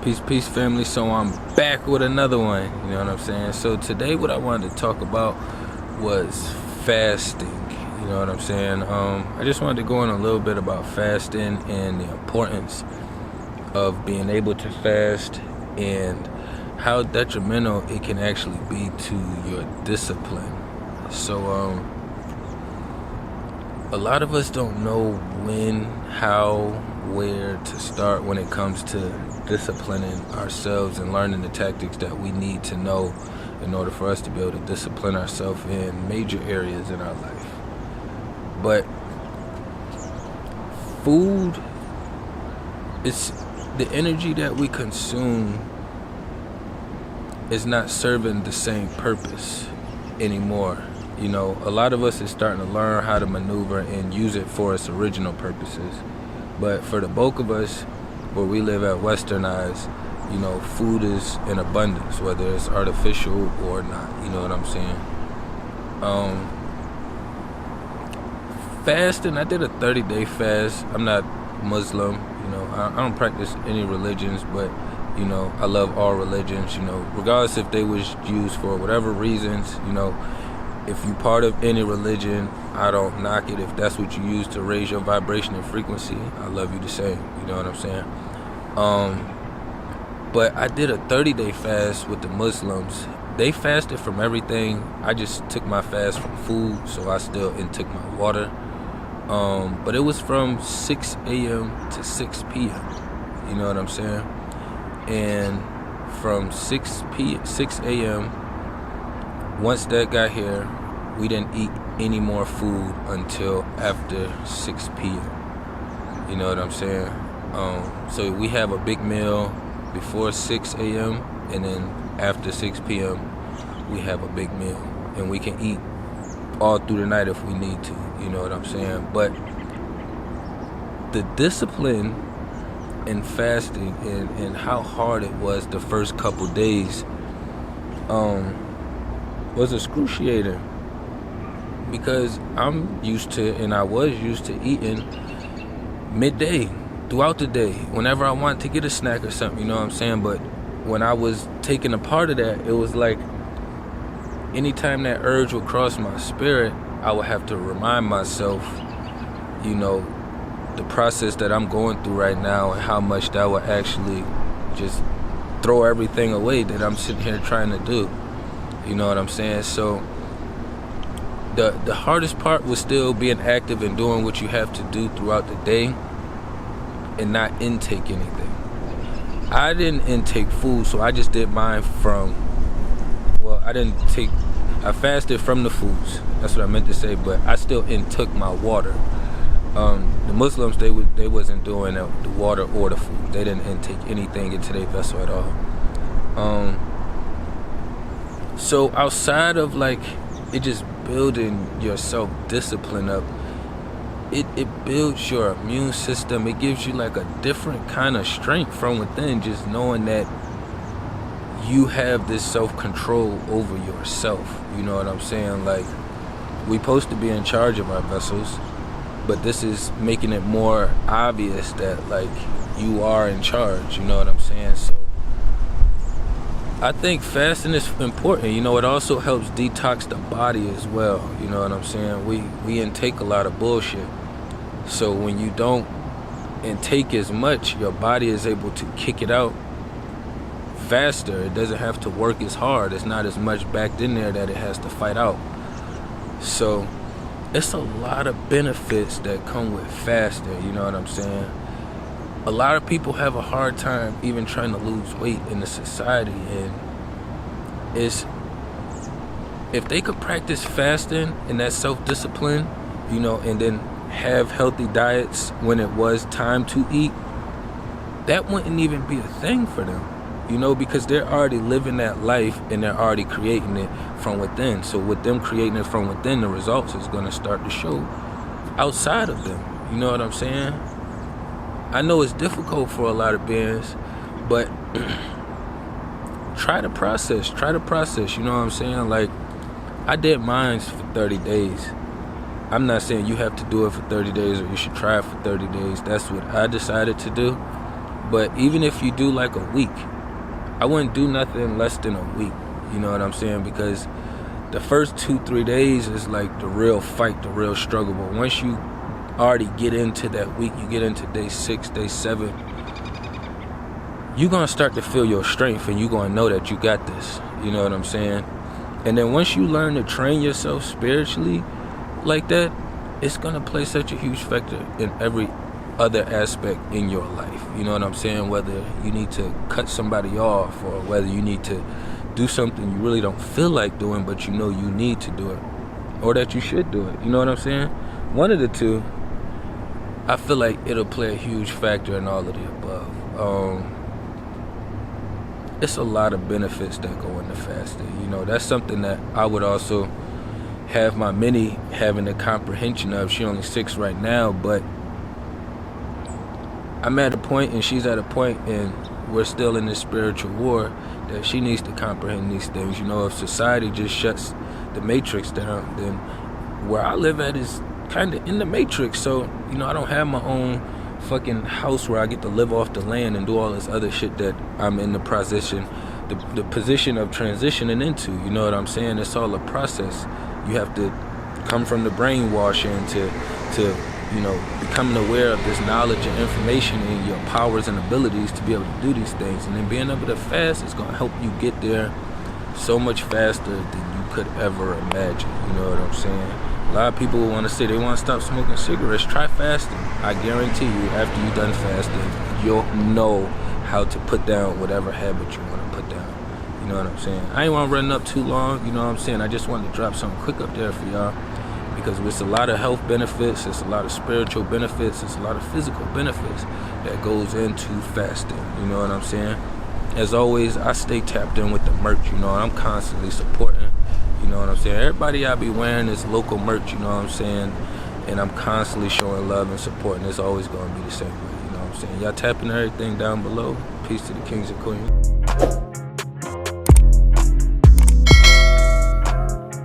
Peace, family. So I'm back with another one, you know what I'm saying? So today what I wanted to talk about was fasting, you know what I'm saying? I just wanted to go in a little bit about fasting and the importance of being able to fast and how detrimental it can actually be to your discipline. So a lot of us don't know when, how, where to start when it comes to disciplining ourselves and learning the tactics that we need to know in order for us to be able to discipline ourselves in major areas in our life. But food, it's the energy that we consume is not serving the same purpose anymore. You know, a lot of us is starting to learn how to maneuver and use it for its original purposes. But for the bulk of us, where we live at westernized, you know, food is in abundance, whether it's artificial or not, you know what I'm saying? Fasting, I did a 30-day fast. I'm not Muslim, you know, I don't practice any religions, but, you know, I love all religions, you know, regardless if they was used for whatever reasons, you know. If you part of any religion, I don't knock it. If that's what you use to raise your vibration and frequency, I love you the same. You know what I'm saying? But I did a 30-day fast with the Muslims. They fasted from everything. I just took my fast from food, so I still intook my water. But it was from 6 a.m. to 6 p.m. You know what I'm saying? And from 6 a.m., once that got here, we didn't eat any more food until after 6 p.m. You know what I'm saying? So we have a big meal before 6 a.m. and then after 6 p.m. we have a big meal. And we can eat all through the night if we need to. You know what I'm saying? But the discipline in fasting and how hard it was the first couple days was excruciating, because I'm used to, and I was used to eating midday throughout the day whenever I wanted to get a snack or something, you know what I'm saying? But when I was taking a part of that, it was like anytime that urge would cross my spirit, I would have to remind myself, you know, the process that I'm going through right now and how much that would actually just throw everything away that I'm sitting here trying to do. You know what I'm saying? So the hardest part was still being active and doing what you have to do throughout the day and not intake anything. I didn't intake food, so I just did mine from, well, I fasted from the foods. That's what I meant to say, but I still intook my water. The Muslims, they wasn't doing the water or the food. They didn't intake anything into their vessel at all. So outside of like it just building your self-discipline up, it builds your immune system. It gives you like a different kind of strength from within, just knowing that you have this self-control over yourself. You know what I'm saying? Like, we're supposed to be in charge of our vessels, but this is making it more obvious that like you are in charge. You know what I'm saying? So I think fasting is important. You know, it also helps detox the body as well. You know what I'm saying? We intake a lot of bullshit. So when you don't intake as much, your body is able to kick it out faster. It doesn't have to work as hard. It's not as much backed in there that it has to fight out. So it's a lot of benefits that come with fasting. You know what I'm saying? A lot of people have a hard time even trying to lose weight in the society, and if they could practice fasting and that self-discipline, you know, and then have healthy diets when it was time to eat, that wouldn't even be a thing for them, you know, because they're already living that life and they're already creating it from within. So with them creating it from within, the results is going to start to show outside of them. You know what I'm saying? I know it's difficult for a lot of beings, but try the process, you know what I'm saying? Like, I did mine for 30 days. I'm not saying you have to do it for 30 days or you should try it for 30 days. That's what I decided to do. But even if you do like a week, I wouldn't do nothing less than a week. You know what I'm saying? Because the first 2-3 days is like the real fight, the real struggle. But once you already get into that week, you get into day 6, day 7, you're going to start to feel your strength, and you're going to know that you got this. You know what I'm saying? And then once you learn to train yourself spiritually like that, it's going to play such a huge factor in every other aspect in your life. You know what I'm saying? Whether you need to cut somebody off, or whether you need to do something you really don't feel like doing, but you know you need to do it, or that you should do it. You know what I'm saying? One of the two, I feel like it'll play a huge factor in all of the above. It's a lot of benefits that go into fasting. You know, that's something that I would also have my mini having the comprehension of. She only 6 right now, but I'm at a point and she's at a point, and we're still in this spiritual war, that she needs to comprehend these things. You know, if society just shuts the matrix down, then where I live at is kind of in the matrix. So, you know, I don't have my own fucking house where I get to live off the land and do all this other shit that I'm in the position of transitioning into. You know what I'm saying? It's all a process. You have to come from the brainwashing to you know, becoming aware of this knowledge and information and your powers and abilities to be able to do these things. And then being able to fast is going to help you get there so much faster than you could ever imagine. You know what I'm saying? A lot of people want to say they want to stop smoking cigarettes. Try fasting. I guarantee you, after you're done fasting, you'll know how to put down whatever habit you want to put down. You know what I'm saying? I ain't want to run up too long. You know what I'm saying? I just wanted to drop something quick up there for y'all, because it's a lot of health benefits, it's a lot of spiritual benefits, it's a lot of physical benefits that goes into fasting. You know what I'm saying? As always, I stay tapped in with the merch. You know, I'm constantly supporting. You know what I'm saying? Everybody I be wearing is local merch. You know what I'm saying? And I'm constantly showing love and supporting. It's always going to be the same way. You know what I'm saying? Y'all tapping everything down below. Peace to the kings and queens.